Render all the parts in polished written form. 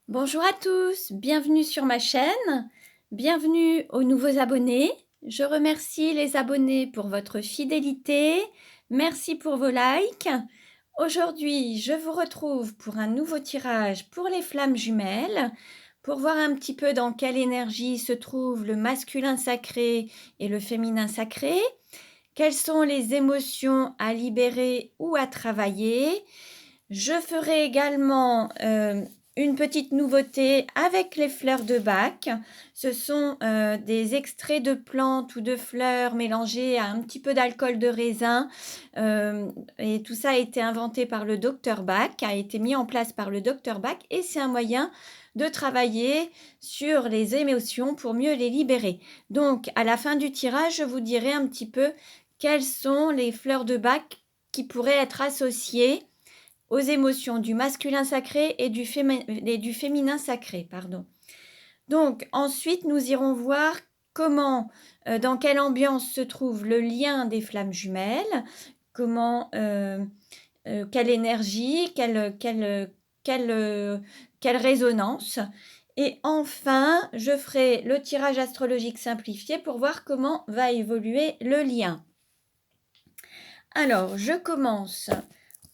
Bonjour à tous, bienvenue sur ma chaîne, bienvenue aux nouveaux abonnés. Je remercie les abonnés pour votre fidélité, merci pour vos likes. Aujourd'hui, je vous retrouve pour un nouveau tirage pour les flammes jumelles, pour voir un petit peu dans quelle énergie se trouve le masculin sacré et le féminin sacré, quelles sont les émotions à libérer ou à travailler. Je ferai également une petite nouveauté avec les fleurs de Bach. Ce sont des extraits de plantes ou de fleurs mélangés à un petit peu d'alcool de raisin. Et tout ça a été inventé par le docteur Bach, a été mis en place par le docteur Bach, et c'est un moyen de travailler sur les émotions pour mieux les libérer. Donc, à la fin du tirage, je vous dirai un petit peu quelles sont les fleurs de Bach qui pourraient être associées aux émotions du masculin sacré et du féminin sacré. Donc, ensuite, nous irons voir comment, dans quelle ambiance se trouve le lien des flammes jumelles, comment, quelle énergie, quelle résonance. Et enfin, je ferai le tirage astrologique simplifié pour voir comment va évoluer le lien. Alors, je commence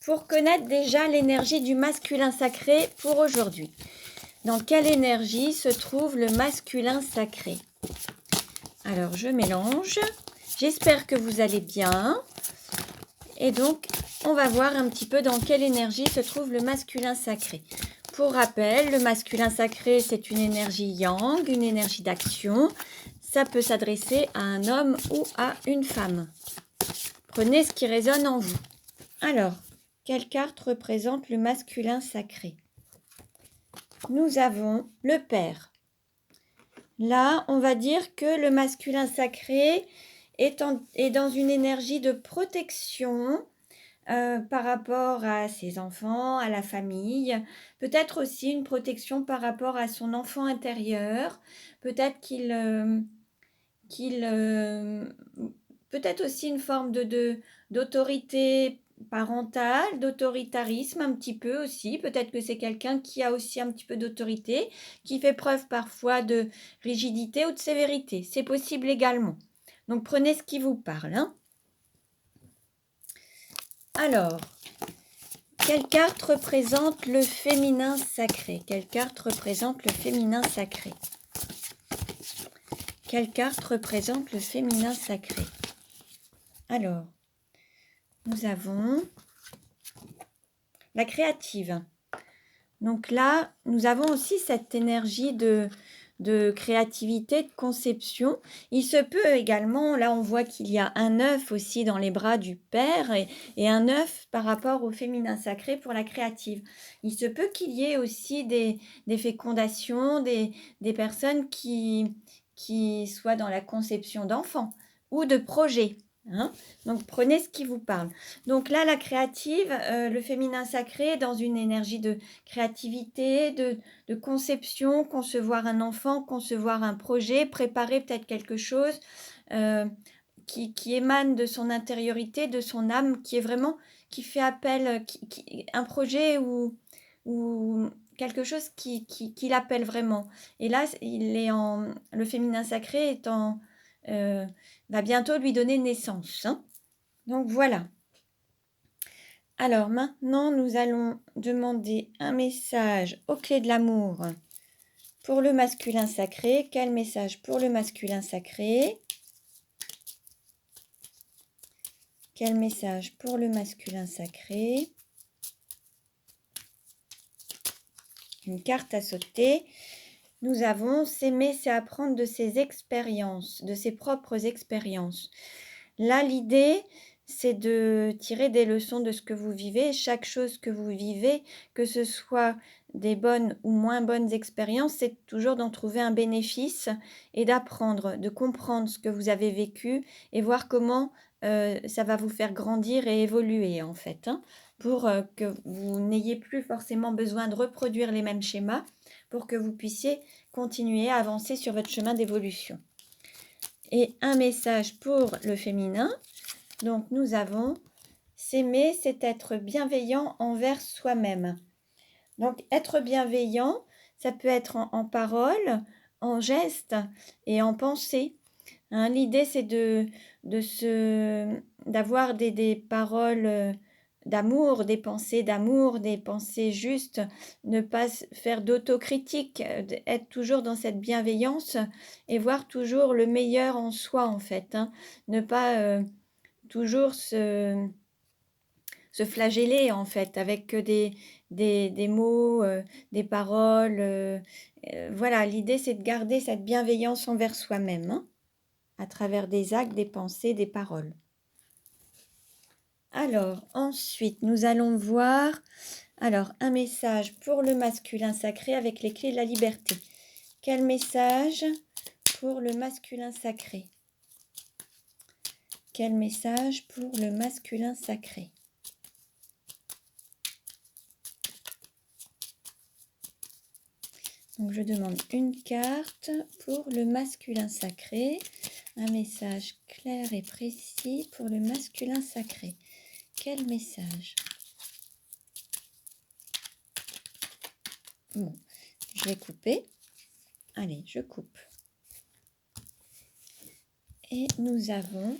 pour connaître déjà l'énergie du masculin sacré pour aujourd'hui. Dans quelle énergie se trouve le masculin sacré? Alors, je mélange. J'espère que vous allez bien. Et donc, on va voir un petit peu dans quelle énergie se trouve le masculin sacré. Pour rappel, le masculin sacré, c'est une énergie yang, une énergie d'action. Ça peut s'adresser à un homme ou à une femme. Prenez ce qui résonne en vous. Alors, quelle carte représente le masculin sacré? Nous avons le père. Là, on va dire que le masculin sacré est dans une énergie de protection par rapport à ses enfants, à la famille. Peut-être aussi une protection par rapport à son enfant intérieur. Peut-être peut-être aussi une forme d'autorité parentale, d'autoritarisme un petit peu aussi. Peut-être que c'est quelqu'un qui a aussi un petit peu d'autorité, qui fait preuve parfois de rigidité ou de sévérité. C'est possible également. Donc prenez ce qui vous parle. Alors, quelle carte représente le féminin sacré? Quelle carte représente le féminin sacré? Quelle carte représente le féminin sacré? Alors, nous avons la créative. Donc là, nous avons aussi cette énergie de créativité, de conception. Il se peut également, là on voit qu'il y a un œuf aussi dans les bras du père et un œuf par rapport au féminin sacré pour la créative. Il se peut qu'il y ait aussi des fécondations, des personnes qui soient dans la conception d'enfants ou de projets. Donc prenez ce qui vous parle. Donc là, la créative, le féminin sacré, dans une énergie de créativité, de conception, concevoir un enfant, concevoir un projet, préparer peut-être quelque chose qui émane de son intériorité, de son âme, qui est vraiment, qui fait appel, un projet ou quelque chose qui l'appelle vraiment. Et là, le féminin sacré est va bientôt lui donner naissance. Donc voilà. Alors maintenant, nous allons demander un message aux clés de l'amour pour le masculin sacré. Quel message pour le masculin sacré? Quel message pour le masculin sacré? Une carte à sauter. Nous avons s'aimer, c'est apprendre de ses expériences, de ses propres expériences. Là, l'idée, c'est de tirer des leçons de ce que vous vivez. Chaque chose que vous vivez, que ce soit des bonnes ou moins bonnes expériences, c'est toujours d'en trouver un bénéfice et d'apprendre, de comprendre ce que vous avez vécu et voir comment ça va vous faire grandir et évoluer en fait, pour que vous n'ayez plus forcément besoin de reproduire les mêmes schémas, pour que vous puissiez continuer à avancer sur votre chemin d'évolution. Et un message pour le féminin. Donc, nous avons s'aimer, c'est être bienveillant envers soi-même. Donc, être bienveillant, ça peut être en parole, en geste et en pensée. Hein. L'idée, c'est d'avoir des paroles d'amour, des pensées justes, ne pas faire d'autocritique, être toujours dans cette bienveillance et voir toujours le meilleur en soi, en fait. Hein. Ne pas toujours se flageller, en fait, avec que des mots, des paroles. Voilà, l'idée, c'est de garder cette bienveillance envers soi-même, hein, à travers des actes, des pensées, des paroles. Alors, ensuite, nous allons voir un message pour le masculin sacré avec les clés de la liberté. Quel message pour le masculin sacré? Quel message pour le masculin sacré? Donc, je demande une carte pour le masculin sacré. Un message clair et précis pour le masculin sacré. Quel message? Bon, je vais couper. Allez, je coupe. Et nous avons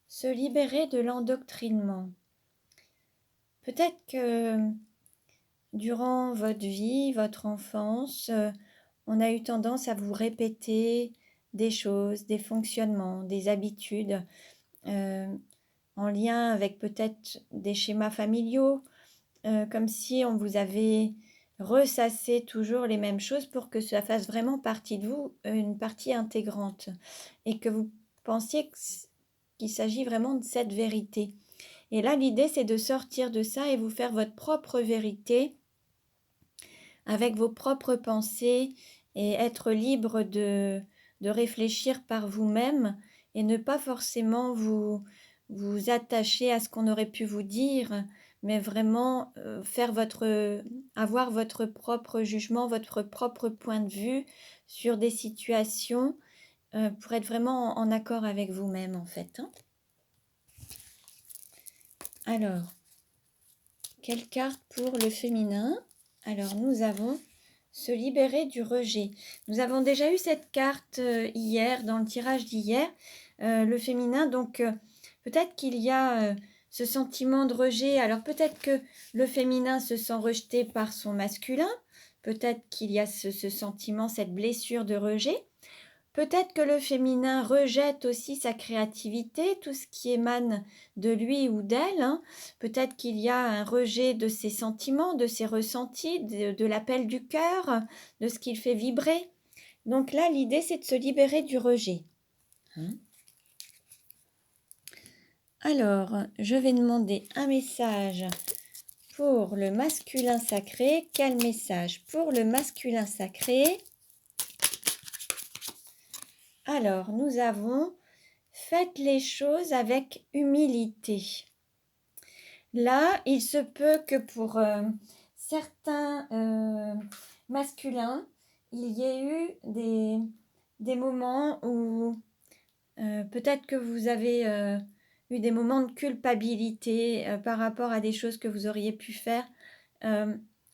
se libérer de l'endoctrinement. Peut-être que durant votre vie, votre enfance, on a eu tendance à vous répéter des choses, des fonctionnements, des habitudes en lien avec peut-être des schémas familiaux, comme si on vous avait ressassé toujours les mêmes choses pour que ça fasse vraiment partie de vous, une partie intégrante, et que vous pensiez qu'il s'agit vraiment de cette vérité. Et là, l'idée, c'est de sortir de ça et vous faire votre propre vérité avec vos propres pensées et être libre de réfléchir par vous-même et ne pas forcément vous attacher à ce qu'on aurait pu vous dire, mais vraiment avoir votre propre jugement, votre propre point de vue sur des situations pour être vraiment en accord avec vous-même, en fait. Hein. Alors, quelle carte pour le féminin? Alors, nous avons se libérer du rejet. Nous avons déjà eu cette carte hier, dans le tirage d'hier, le féminin. Donc, peut-être qu'il y a ce sentiment de rejet. Alors, peut-être que le féminin se sent rejeté par son masculin. Peut-être qu'il y a ce sentiment, cette blessure de rejet. Peut-être que le féminin rejette aussi sa créativité, tout ce qui émane de lui ou d'elle. Hein. Peut-être qu'il y a un rejet de ses sentiments, de ses ressentis, de l'appel du cœur, de ce qu'il fait vibrer. Donc là, l'idée, c'est de se libérer du rejet. Hein. Alors, je vais demander un message pour le masculin sacré. Quel message pour le masculin sacré? Alors, nous avons « Faites les choses avec humilité ». Là, il se peut que pour certains masculins, il y ait eu des moments où peut-être que vous avez eu des moments de culpabilité par rapport à des choses que vous auriez pu faire.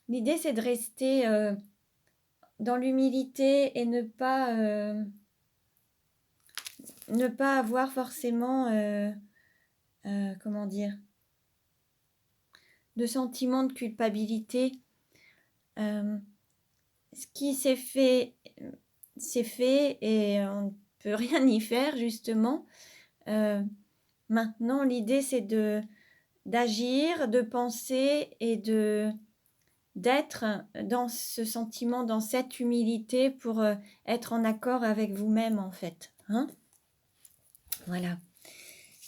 L'idée, c'est de rester dans l'humilité et ne pas avoir forcément, comment dire, de sentiment de culpabilité. Ce qui s'est fait et on ne peut rien y faire, justement. Maintenant, l'idée, c'est d'agir, de penser et d'être dans ce sentiment, dans cette humilité pour être en accord avec vous-même, en fait. Hein? Voilà.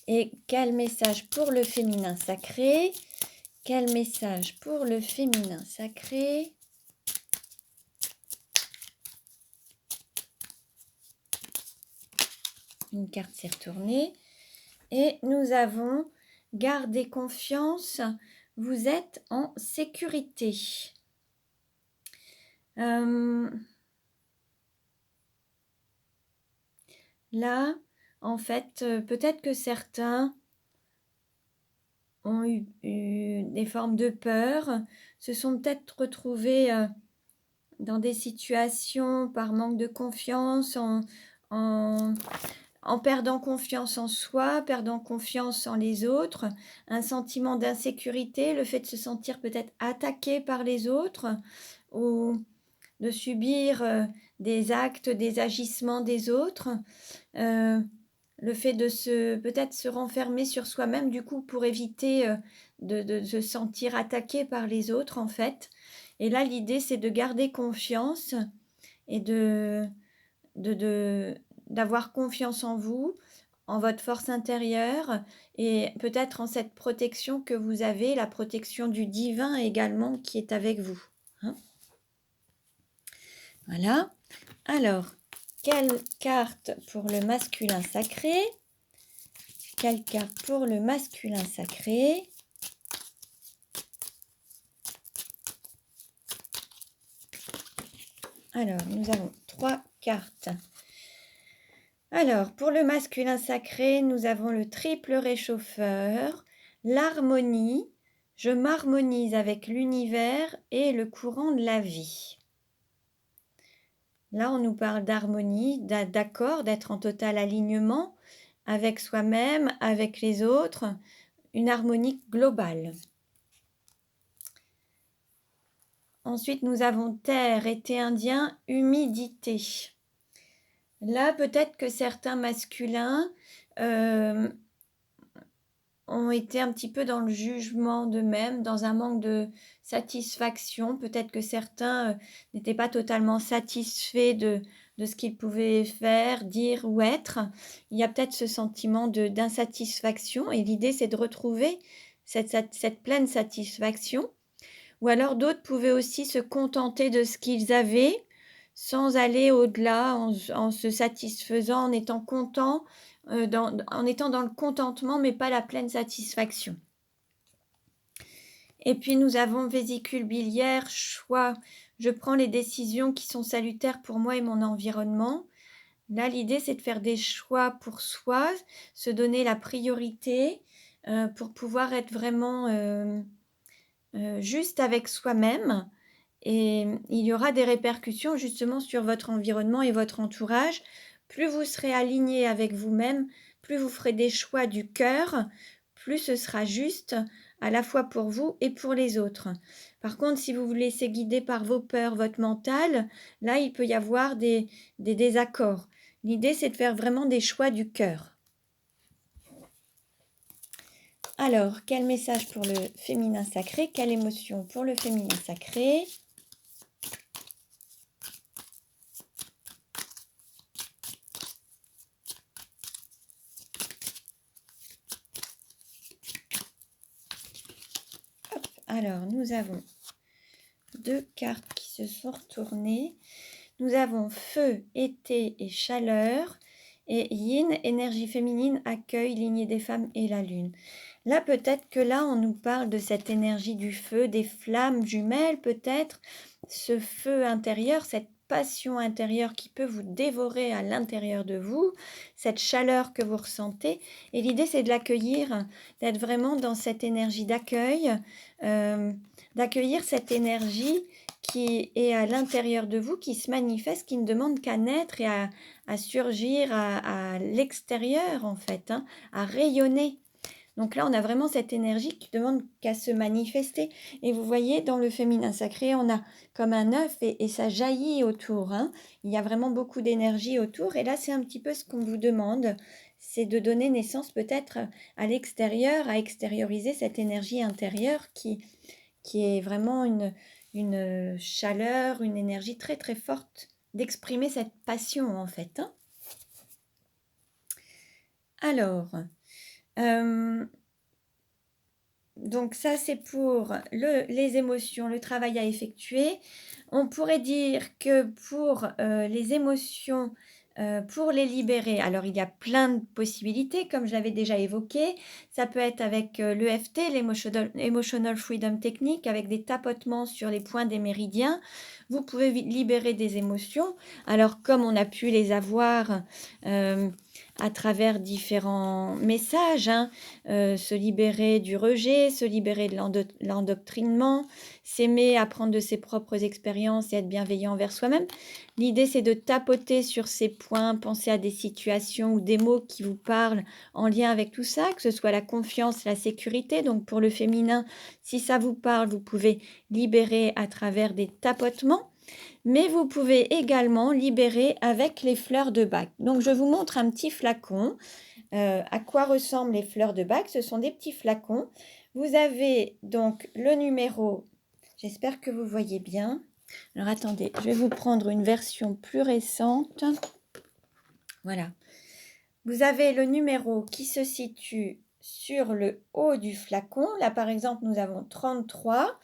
Et quel message pour le féminin sacré? Quel message pour le féminin sacré? Une carte s'est retournée. Et nous avons gardé confiance, vous êtes en sécurité. Là, en fait, peut-être que certains ont eu des formes de peur, se sont peut-être retrouvés dans des situations par manque de confiance, en en perdant confiance en soi, perdant confiance en les autres, un sentiment d'insécurité, le fait de se sentir peut-être attaqué par les autres ou de subir, des actes, des agissements des autres, heu, le fait de se peut-être se renfermer sur soi-même du coup pour éviter, de se sentir attaqué par les autres en fait. Et là l'idée c'est de garder confiance et de d'avoir confiance en vous, en votre force intérieure et peut-être en cette protection que vous avez, la protection du divin également qui est avec vous, hein. Voilà. Alors, quelle carte pour le masculin sacré? Quelle carte pour le masculin sacré? Alors, nous avons 3 cartes. Alors, pour le masculin sacré, nous avons le triple réchauffeur, l'harmonie, je m'harmonise avec l'univers et le courant de la vie. Là, on nous parle d'harmonie, d'accord, d'être en total alignement avec soi-même, avec les autres, une harmonie globale. Ensuite, nous avons terre, été indien, humidité. Là, peut-être que certains masculins ont été un petit peu dans le jugement d'eux-mêmes, dans un manque de satisfaction. Peut-être que certains n'étaient pas totalement satisfaits de ce qu'ils pouvaient faire, dire ou être. Il y a peut-être ce sentiment d'insatisfaction et l'idée, c'est de retrouver cette pleine satisfaction. Ou alors d'autres pouvaient aussi se contenter de ce qu'ils avaient sans aller au-delà, en se satisfaisant, en étant content, en étant dans le contentement, mais pas la pleine satisfaction. Et puis nous avons vésicule biliaire, choix. Je prends les décisions qui sont salutaires pour moi et mon environnement. Là, l'idée, c'est de faire des choix pour soi, se donner la priorité pour pouvoir être vraiment juste avec soi-même. Et il y aura des répercussions justement sur votre environnement et votre entourage. Plus vous serez aligné avec vous-même, plus vous ferez des choix du cœur, plus ce sera juste à la fois pour vous et pour les autres. Par contre, si vous vous laissez guider par vos peurs, votre mental, là, il peut y avoir des désaccords. L'idée, c'est de faire vraiment des choix du cœur. Alors, quel message pour le féminin sacré? Quelle émotion pour le féminin sacré? Hop, alors, nous avons 2 cartes qui se sont retournées. Nous avons feu, été et chaleur. Et yin, énergie féminine, accueil, lignée des femmes et la lune. Là, peut-être que là, on nous parle de cette énergie du feu, des flammes jumelles, peut-être, ce feu intérieur, cette passion intérieure qui peut vous dévorer à l'intérieur de vous, cette chaleur que vous ressentez. Et l'idée, c'est de l'accueillir, d'être vraiment dans cette énergie d'accueil, d'accueillir cette énergie qui est à l'intérieur de vous, qui se manifeste, qui ne demande qu'à naître et à surgir à l'extérieur, en fait, hein, à rayonner. Donc là, on a vraiment cette énergie qui demande qu'à se manifester. Et vous voyez, dans le féminin sacré, on a comme un œuf et ça jaillit autour, hein. Il y a vraiment beaucoup d'énergie autour. Et là, c'est un petit peu ce qu'on vous demande, c'est de donner naissance peut-être à l'extérieur, à extérioriser cette énergie intérieure qui est vraiment une chaleur, une énergie très très forte, d'exprimer cette passion en fait, hein. Alors, donc ça c'est pour les émotions, le travail à effectuer. On pourrait dire que pour les émotions, pour les libérer, alors il y a plein de possibilités comme je l'avais déjà évoqué. Ça peut être avec l'EFT, l'Emotional Freedom Technique, avec des tapotements sur les points des méridiens. Vous pouvez libérer des émotions. Alors comme on a pu les avoir à travers différents messages, hein. Se libérer du rejet, se libérer de l'endoctrinement, s'aimer, apprendre de ses propres expériences et être bienveillant envers soi-même. L'idée, c'est de tapoter sur ces points, penser à des situations ou des mots qui vous parlent en lien avec tout ça, que ce soit la confiance, la sécurité. Donc pour le féminin, si ça vous parle, vous pouvez libérer à travers des tapotements, mais vous pouvez également libérer avec les fleurs de bac. Donc je vous montre un petit flacon. À quoi ressemblent les fleurs de bac? Ce sont des petits flacons. Vous avez donc le numéro, j'espère que vous voyez bien. Alors attendez, je vais vous prendre une version plus récente. Voilà. Vous avez le numéro qui se situe sur le haut du flacon. Là, par exemple, nous avons 33.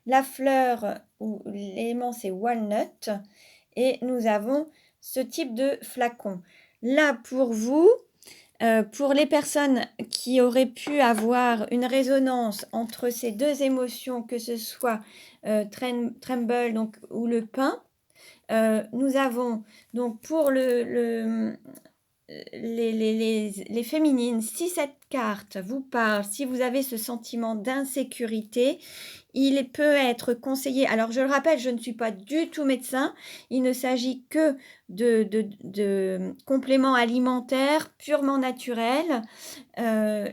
La fleur ou l'élément, c'est walnut. Et nous avons ce type de flacon. Là, pour vous, pour les personnes qui auraient pu avoir une résonance entre ces deux émotions, que ce soit tremble donc, ou le pain, nous avons donc pour les féminines, si cette carte vous parle, si vous avez ce sentiment d'insécurité, il peut être conseillé, alors je le rappelle, je ne suis pas du tout médecin, il ne s'agit que de compléments alimentaires purement naturels.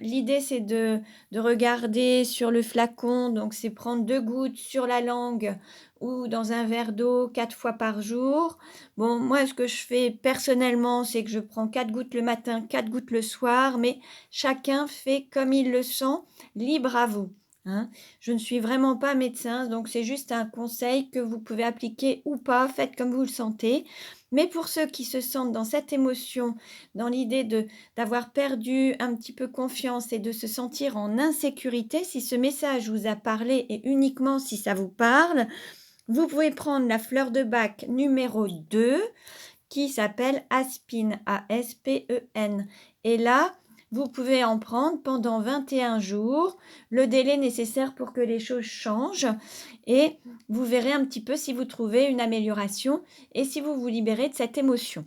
L'idée, c'est de regarder sur le flacon, donc c'est prendre 2 gouttes sur la langue ou dans un verre d'eau 4 fois par jour. Bon, moi, ce que je fais personnellement, c'est que je prends 4 gouttes le matin, 4 gouttes le soir, mais chacun fait comme il le sent, libre à vous, hein. Je ne suis vraiment pas médecin, donc c'est juste un conseil que vous pouvez appliquer ou pas, faites comme vous le sentez. Mais pour ceux qui se sentent dans cette émotion, dans l'idée d'avoir perdu un petit peu confiance et de se sentir en insécurité, si ce message vous a parlé et uniquement si ça vous parle, vous pouvez prendre la fleur de bac numéro 2 qui s'appelle Aspene, A-S-P-E-N. Et là, vous pouvez en prendre pendant 21 jours, le délai nécessaire pour que les choses changent. Et vous verrez un petit peu si vous trouvez une amélioration et si vous vous libérez de cette émotion.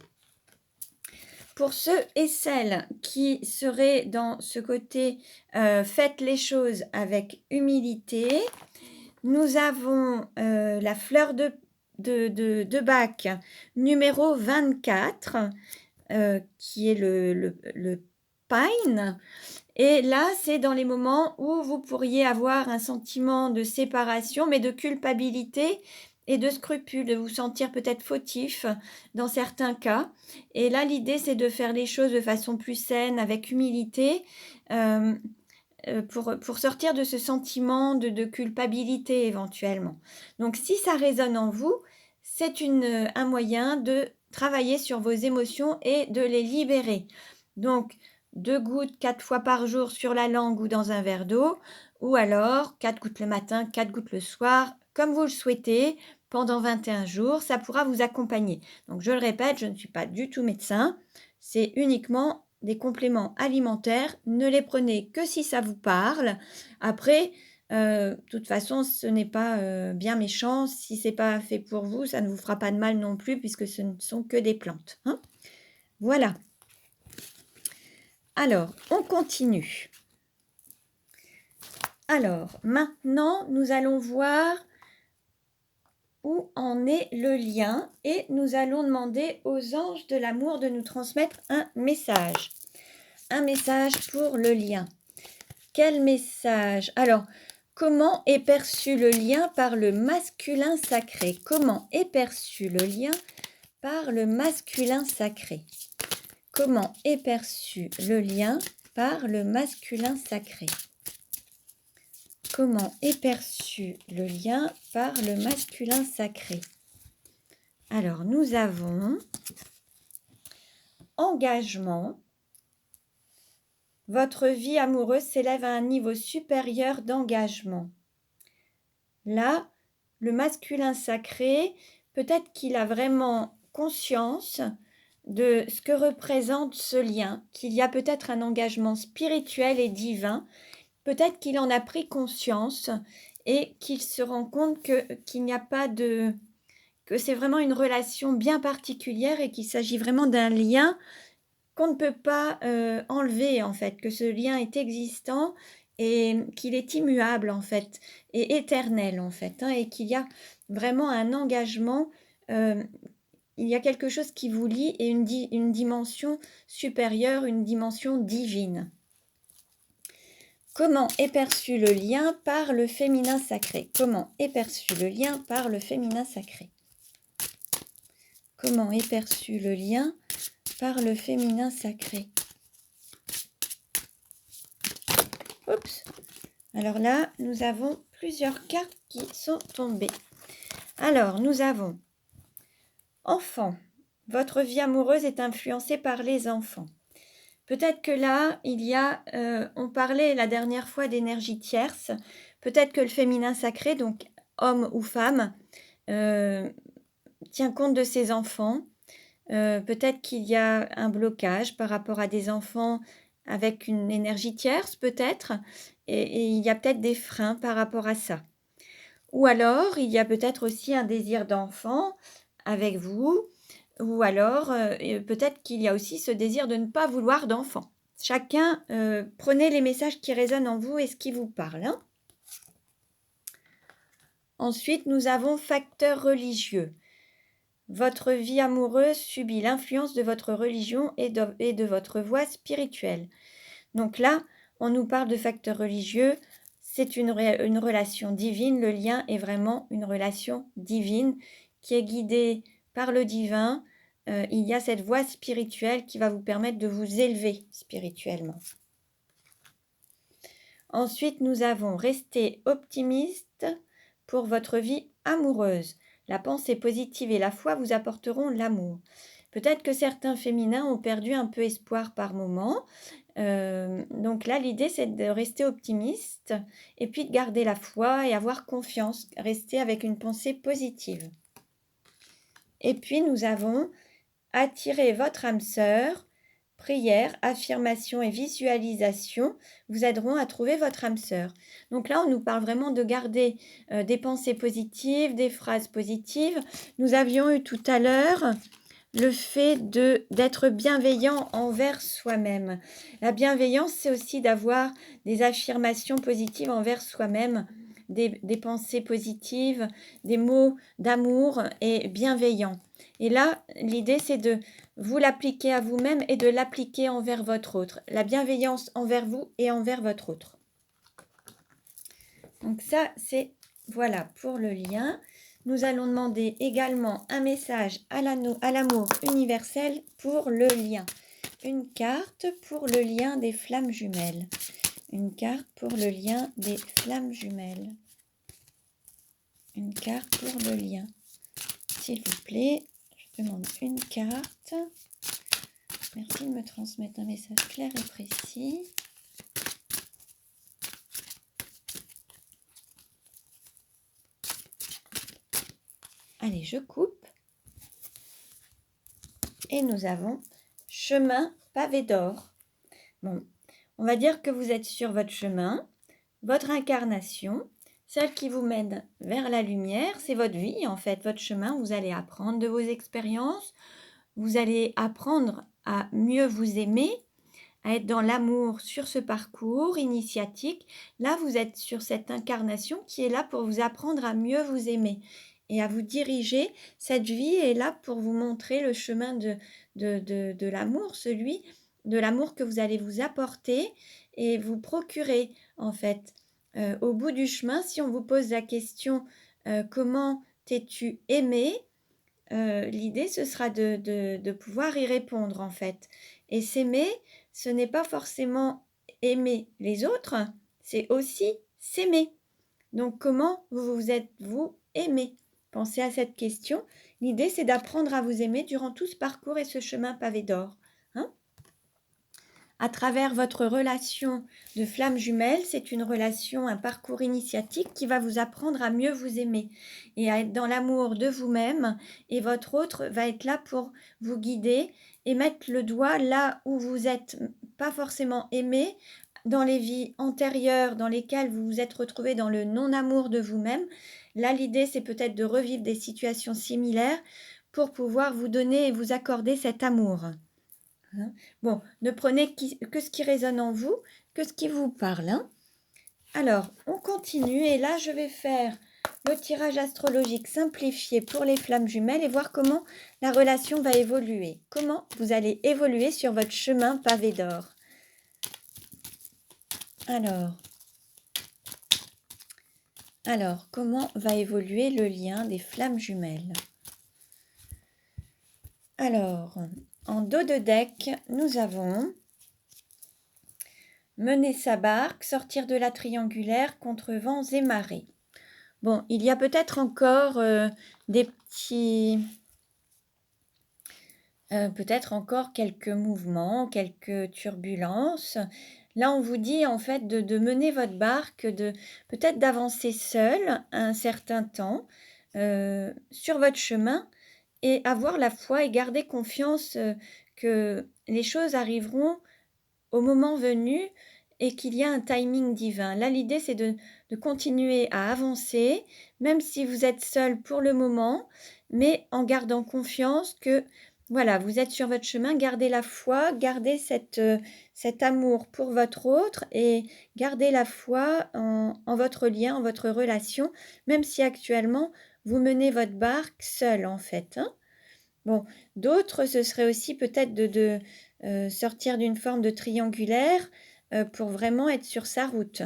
Pour ceux et celles qui seraient dans ce côté faites les choses avec humilité, nous avons la fleur de bac numéro 24 qui est le pine. Et là, c'est dans les moments où vous pourriez avoir un sentiment de séparation, mais de culpabilité et de scrupule, de vous sentir peut-être fautif dans certains cas. Et là, l'idée, c'est de faire les choses de façon plus saine, avec humilité, pour sortir de ce sentiment de culpabilité éventuellement. Donc, si ça résonne en vous, c'est un moyen de travailler sur vos émotions et de les libérer. Donc, 2 gouttes 4 fois par jour sur la langue ou dans un verre d'eau, ou alors 4 gouttes le matin, 4 gouttes le soir, comme vous le souhaitez, pendant 21 jours, ça pourra vous accompagner. Donc, je le répète, je ne suis pas du tout médecin, c'est uniquement des compléments alimentaires, ne les prenez que si ça vous parle. Après, de toute façon, ce n'est pas bien méchant. Si c'est pas fait pour vous, ça ne vous fera pas de mal non plus, puisque ce ne sont que des plantes, hein. Voilà. Alors, on continue. Alors, maintenant, nous allons voir où en est le lien et nous allons demander aux anges de l'amour de nous transmettre un message. Un message pour le lien. Quel message? Alors, comment est perçu le lien par le masculin sacré? Comment est perçu le lien par le masculin sacré? Comment est perçu le lien par le masculin sacré? Comment est perçu le lien par le masculin sacré? Alors, nous avons engagement. Votre vie amoureuse s'élève à un niveau supérieur d'engagement. Là, le masculin sacré, peut-être qu'il a vraiment conscience de ce que représente ce lien, qu'il y a peut-être un engagement spirituel et divin, peut-être qu'il en a pris conscience et qu'il se rend compte qu'il n'y a pas que c'est vraiment une relation bien particulière et qu'il s'agit vraiment d'un lien qu'on ne peut pas enlever en fait, que ce lien est existant et qu'il est immuable en fait, et éternel en fait, hein, et qu'il y a vraiment un engagement, il y a quelque chose qui vous lie et une dimension supérieure, une dimension divine. Comment est perçu le lien par le féminin sacré? Comment est perçu le lien par le féminin sacré? Comment est perçu le lien par le féminin sacré? Oups. Alors là, nous avons plusieurs cartes qui sont tombées. Alors, nous avons enfant. Votre vie amoureuse est influencée par les enfants. Peut-être que là, on parlait la dernière fois d'énergie tierce. Peut-être que le féminin sacré, donc homme ou femme, tient compte de ses enfants. Peut-être qu'il y a un blocage par rapport à des enfants avec une énergie tierce, peut-être. Et il y a peut-être des freins par rapport à ça. Ou alors, il y a peut-être aussi un désir d'enfant avec vous. Ou alors, peut-être qu'il y a aussi ce désir de ne pas vouloir d'enfant. Chacun, prenez les messages qui résonnent en vous et ce qui vous parle. Hein. Ensuite, nous avons facteur religieux. Votre vie amoureuse subit l'influence de votre religion et de votre voie spirituelle. Donc là, on nous parle de facteur religieux. C'est une relation divine. Le lien est vraiment une relation divine qui est guidée par le divin. Il y a cette voie spirituelle qui va vous permettre de vous élever spirituellement. Ensuite, nous avons resté optimiste pour votre vie amoureuse. La pensée positive et la foi vous apporteront l'amour. Peut-être que certains féminins ont perdu un peu espoir par moment. Donc là, l'idée, c'est de rester optimiste et puis de garder la foi et avoir confiance, rester avec une pensée positive. Et puis, nous avons attirer votre âme sœur. Prière, affirmation et visualisation vous aideront à trouver votre âme sœur. Donc là, on nous parle vraiment de garder des pensées positives, des phrases positives. Nous avions eu tout à l'heure le fait d'être bienveillant envers soi-même. La bienveillance, c'est aussi d'avoir des affirmations positives envers soi-même, des pensées positives, des mots d'amour et bienveillants. Et là, l'idée, c'est de vous l'appliquer à vous-même et de l'appliquer envers votre autre. La bienveillance envers vous et envers votre autre. Donc ça, c'est, voilà, pour le lien. Nous allons demander également un message à l'amour universel pour le lien. Une carte pour le lien des flammes jumelles. Une carte pour le lien des flammes jumelles. Une carte pour le lien. S'il vous plaît, je demande une carte. Merci de me transmettre un message clair et précis. Allez, je coupe. Et nous avons chemin pavé d'or. Bon, on va dire que vous êtes sur votre chemin, votre incarnation, celle qui vous mène vers la lumière, c'est votre vie en fait, votre chemin. Vous allez apprendre de vos expériences, vous allez apprendre à mieux vous aimer, à être dans l'amour sur ce parcours initiatique. Là, vous êtes sur cette incarnation qui est là pour vous apprendre à mieux vous aimer et à vous diriger. Cette vie est là pour vous montrer le chemin de l'amour, celui de l'amour que vous allez vous apporter et vous procurer en fait. Au bout du chemin, si on vous pose la question comment t'es-tu aimé, l'idée ce sera de pouvoir y répondre en fait. Et s'aimer, ce n'est pas forcément aimer les autres, c'est aussi s'aimer. Donc comment vous êtes-vous aimé? Pensez à cette question. L'idée, c'est d'apprendre à vous aimer durant tout ce parcours et ce chemin pavé d'or. Hein? À travers votre relation de flamme jumelle, c'est une relation, un parcours initiatique qui va vous apprendre à mieux vous aimer et à être dans l'amour de vous-même. Et votre autre va être là pour vous guider et mettre le doigt là où vous n'êtes pas forcément aimé, dans les vies antérieures dans lesquelles vous vous êtes retrouvé dans le non-amour de vous-même. Là, l'idée, c'est peut-être de revivre des situations similaires pour pouvoir vous donner et vous accorder cet amour. Hein. Bon, ne prenez que ce qui résonne en vous, que ce qui vous parle. Hein. Alors, on continue et là, je vais faire le tirage astrologique simplifié pour les flammes jumelles et voir comment la relation va évoluer. Comment vous allez évoluer sur votre chemin pavé d'or. Alors, comment va évoluer le lien des flammes jumelles? Alors, en dos de deck, nous avons mener sa barque, sortir de la triangulaire contre vents et marées. Bon, il y a peut-être encore des petits... peut-être encore quelques mouvements, quelques turbulences. Là, on vous dit en fait de mener votre barque, peut-être d'avancer seul un certain temps sur votre chemin et avoir la foi et garder confiance que les choses arriveront au moment venu et qu'il y a un timing divin. Là, l'idée, c'est de continuer à avancer, même si vous êtes seul pour le moment, mais en gardant confiance que, voilà, vous êtes sur votre chemin, gardez la foi, gardez cet amour pour votre autre et gardez la foi en votre lien, en votre relation, même si actuellement, vous menez votre barque seul, en fait. Hein. Bon, d'autres, ce serait aussi peut-être de sortir d'une forme de triangulaire pour vraiment être sur sa route.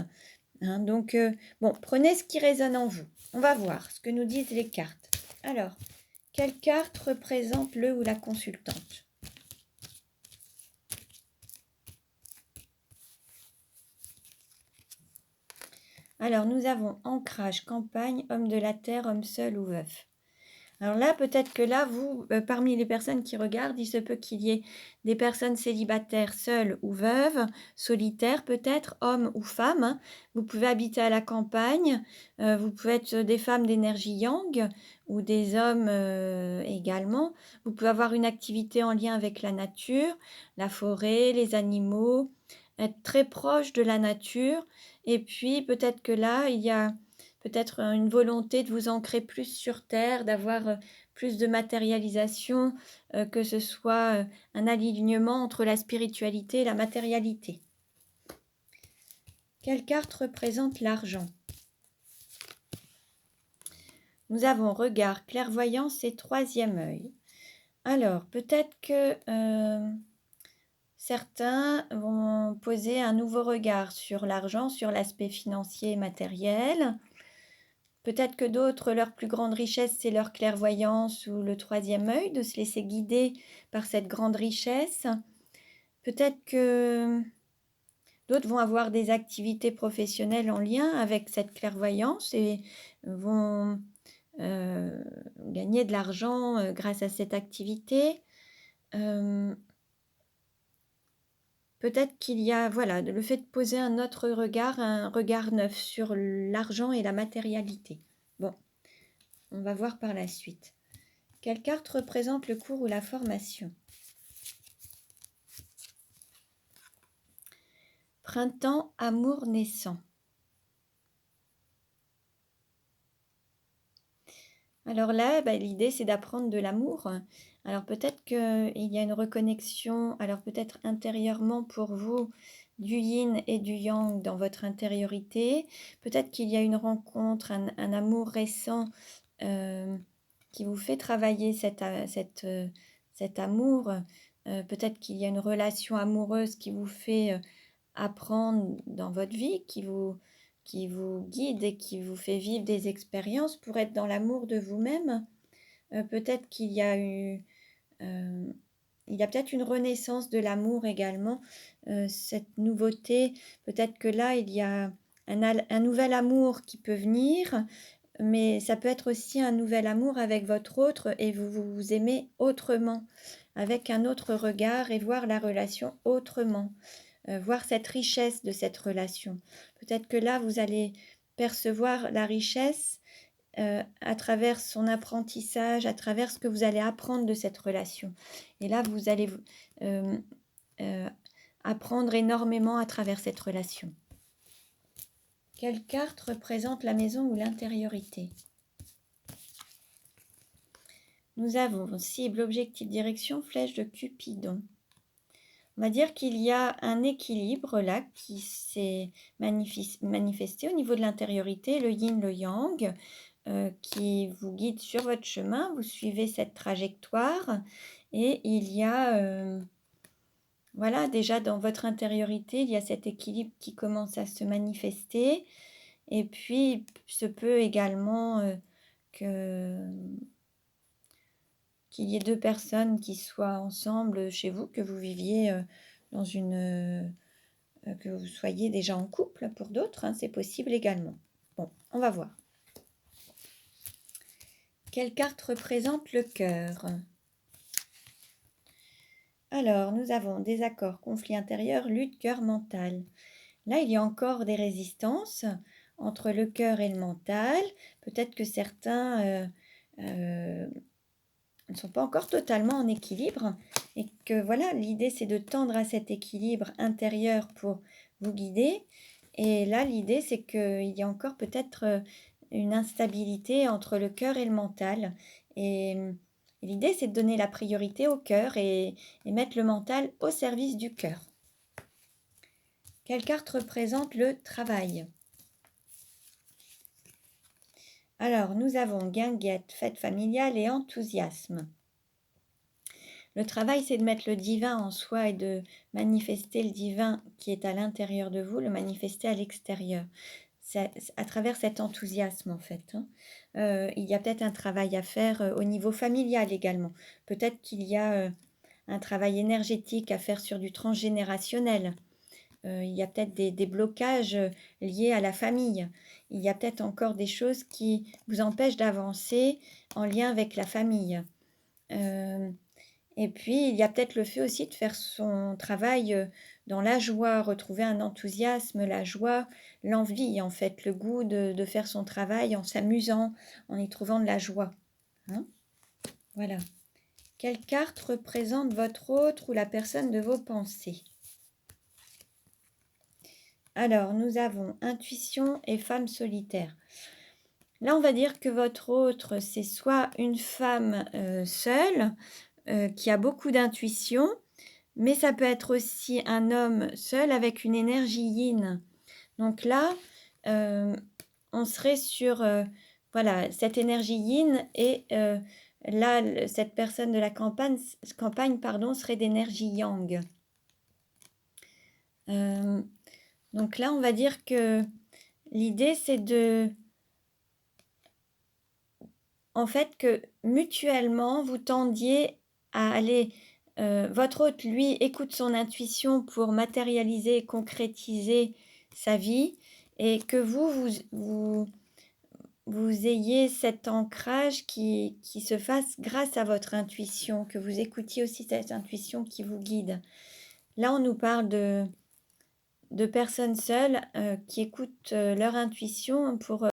Hein. Donc, bon, prenez ce qui résonne en vous. On va voir ce que nous disent les cartes. Alors, quelle carte représente le ou la consultante? Alors, nous avons ancrage, campagne, homme de la terre, homme seul ou veuf. Alors là, peut-être que là, vous, parmi les personnes qui regardent, il se peut qu'il y ait des personnes célibataires, seules ou veuves, solitaires peut-être, hommes ou femmes. Hein. Vous pouvez habiter à la campagne, vous pouvez être des femmes d'énergie yang ou des hommes également. Vous pouvez avoir une activité en lien avec la nature, la forêt, les animaux, être très proche de la nature. Et puis, peut-être que là, il y a peut-être une volonté de vous ancrer plus sur terre, d'avoir plus de matérialisation, que ce soit un alignement entre la spiritualité et la matérialité. Quelle carte représente l'argent? Nous avons regard, clairvoyance et troisième œil. Alors, peut-être que certains vont poser un nouveau regard sur l'argent, sur l'aspect financier et matériel. Peut-être que d'autres, leur plus grande richesse, c'est leur clairvoyance ou le troisième œil, de se laisser guider par cette grande richesse. Peut-être que d'autres vont avoir des activités professionnelles en lien avec cette clairvoyance et vont gagner de l'argent grâce à cette activité. Peut-être qu'il y a, voilà, le fait de poser un autre regard, un regard neuf sur l'argent et la matérialité. Bon. On va voir par la suite. Quelle carte représente le cours ou la formation? Printemps, amour naissant. Alors là, l'idée, c'est d'apprendre de l'amour. Alors peut-être qu'il y a une reconnexion, alors peut-être intérieurement pour vous, du yin et du yang dans votre intériorité. Peut-être qu'il y a une rencontre, un amour récent qui vous fait travailler cet amour. Peut-être qu'il y a une relation amoureuse qui vous fait apprendre dans votre vie, qui vous guide et qui vous fait vivre des expériences pour être dans l'amour de vous-même. Peut-être qu'il y a peut-être une renaissance de l'amour également, cette nouveauté. Peut-être que là, il y a un nouvel amour qui peut venir, mais ça peut être aussi un nouvel amour avec votre autre et vous vous aimez autrement, avec un autre regard et voir la relation autrement, voir cette richesse de cette relation. Peut-être que là, vous allez percevoir la richesse à travers son apprentissage, à travers ce que vous allez apprendre de cette relation. Et là, vous allez apprendre énormément à travers cette relation. Quelle carte représente la maison ou l'intériorité? Nous avons cible, objectif, direction, flèche de Cupidon. On va dire qu'il y a un équilibre là qui s'est manifesté au niveau de l'intériorité, le yin, le yang, qui vous guide sur votre chemin. Vous suivez cette trajectoire et il y a, voilà, déjà dans votre intériorité, il y a cet équilibre qui commence à se manifester. Et puis, il se peut également qu'il y ait deux personnes qui soient ensemble chez vous, que vous viviez dans que vous soyez déjà en couple pour d'autres, hein, c'est possible également. Bon, on va voir. Quelle carte représente le cœur? Alors, nous avons désaccord, conflit intérieur, lutte, cœur, mental. Là, il y a encore des résistances entre le cœur et le mental. Peut-être que certains ne sont pas encore totalement en équilibre et que voilà, l'idée c'est de tendre à cet équilibre intérieur pour vous guider. Et là, l'idée c'est qu'il y a encore peut-être une instabilité entre le cœur et le mental. Et l'idée c'est de donner la priorité au cœur et mettre le mental au service du cœur. Quelle carte représente le travail? Alors, nous avons guinguette, fête familiale et enthousiasme. Le travail, c'est de mettre le divin en soi et de manifester le divin qui est à l'intérieur de vous, le manifester à l'extérieur. C'est à travers cet enthousiasme, en fait. Il y a peut-être un travail à faire au niveau familial également. Peut-être qu'il y a un travail énergétique à faire sur du transgénérationnel. Il y a peut-être des blocages liés à la famille. Il y a peut-être encore des choses qui vous empêchent d'avancer en lien avec la famille. Et puis, il y a peut-être le fait aussi de faire son travail dans la joie, retrouver un enthousiasme, la joie, l'envie, en fait, le goût de faire son travail en s'amusant, en y trouvant de la joie. Hein? Voilà. Quelle carte représente votre autre ou la personne de vos pensées? Alors, nous avons intuition et femme solitaire. Là, on va dire que votre autre, c'est soit une femme seule, qui a beaucoup d'intuition, mais ça peut être aussi un homme seul avec une énergie yin. Donc là, on serait sur voilà, cette énergie yin et là, cette personne de la campagne pardon, serait d'énergie yang. Donc là, on va dire que l'idée, c'est en fait, que mutuellement, vous tendiez à aller... votre hôte, lui, écoute son intuition pour matérialiser et concrétiser sa vie et que vous ayez cet ancrage qui se fasse grâce à votre intuition, que vous écoutiez aussi cette intuition qui vous guide. Là, on nous parle de personnes seules qui écoutent leur intuition pour